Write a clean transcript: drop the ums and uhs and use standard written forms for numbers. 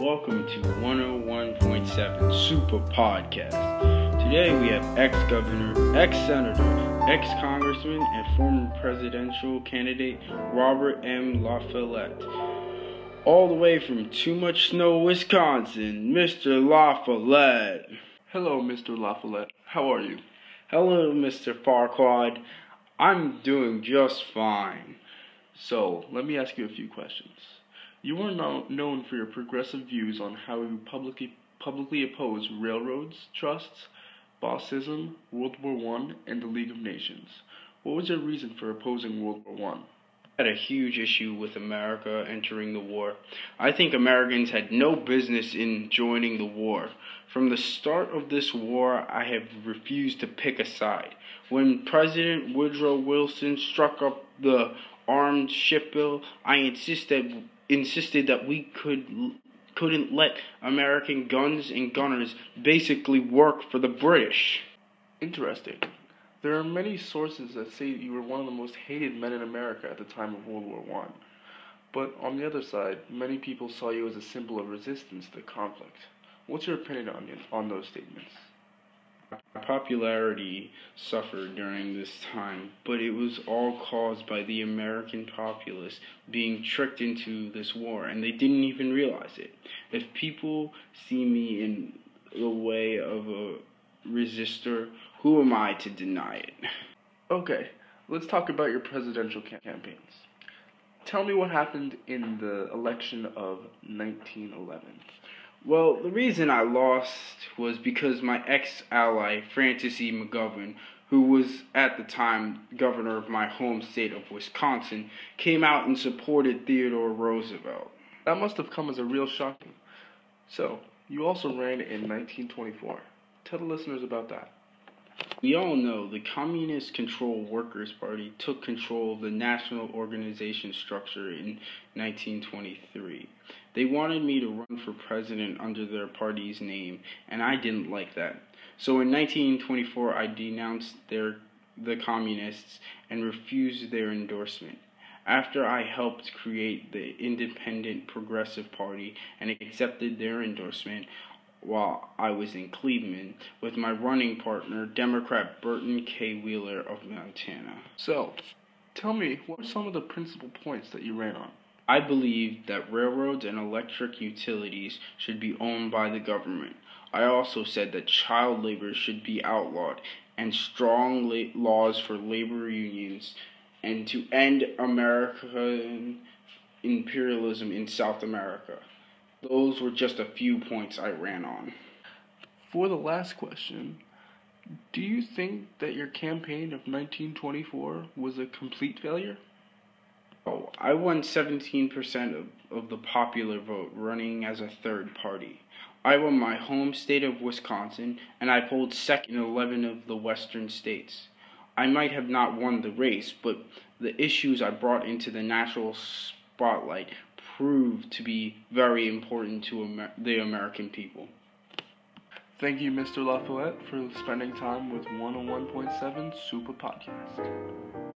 Welcome to 101.7 Super Podcast. Today we have ex-governor, ex-senator, ex-congressman, and former presidential candidate Robert M. LaFollette. All the way from Too Much Snow, Wisconsin, Mr. LaFollette. Hello, Mr. LaFollette. How are you? Hello, Mr. Farquaad. I'm doing just fine. So, let me ask you a few questions. You are known for your progressive views on how you publicly oppose railroads, trusts, bossism, World War I, and the League of Nations. What was your reason for opposing World War I? I had a huge issue with America entering the war. I think Americans had no business in joining the war. From the start of this war, I have refused to pick a side. When President Woodrow Wilson struck up the Armed Ship Bill, I insisted that we couldn't let American guns and gunners basically work for the British. Interesting. There are many sources that say you were one of the most hated men in America at the time of World War I. But on the other side, many people saw you as a symbol of resistance to the conflict. What's your opinion on those statements? My popularity suffered during this time, but it was all caused by the American populace being tricked into this war, and they didn't even realize it. If people see me in the way of a resistor, who am I to deny it? Okay, let's talk about your presidential campaigns. Tell me what happened in the election of 1911. Well, the reason I lost was because my ex-ally, Francis E. McGovern, who was at the time governor of my home state of Wisconsin, came out and supported Theodore Roosevelt. That must have come as a real shock. So, you also ran in 1924. Tell the listeners about that. We all know the Communist-controlled Workers' Party took control of the national organization structure in 1923. They wanted me to run for president under their party's name, and I didn't like that. So in 1924, I denounced the Communists and refused their endorsement. After I helped create the Independent Progressive Party and accepted their endorsement, while I was in Cleveland with my running partner, Democrat Burton K. Wheeler of Montana. So, tell me, what were some of the principal points that you ran on? I believed that railroads and electric utilities should be owned by the government. I also said that child labor should be outlawed and strong laws for labor unions and to end American imperialism in South America. Those were just a few points I ran on. For the last question, do you think that your campaign of 1924 was a complete failure? Oh, I won 17% of the popular vote running as a third party. I won my home state of Wisconsin, and I polled second in 11 of the western states. I might have not won the race, but the issues I brought into the national spotlight proved to be very important to the American people. Thank you, Mr. LaFollette, for spending time with 101.7 Super Podcast.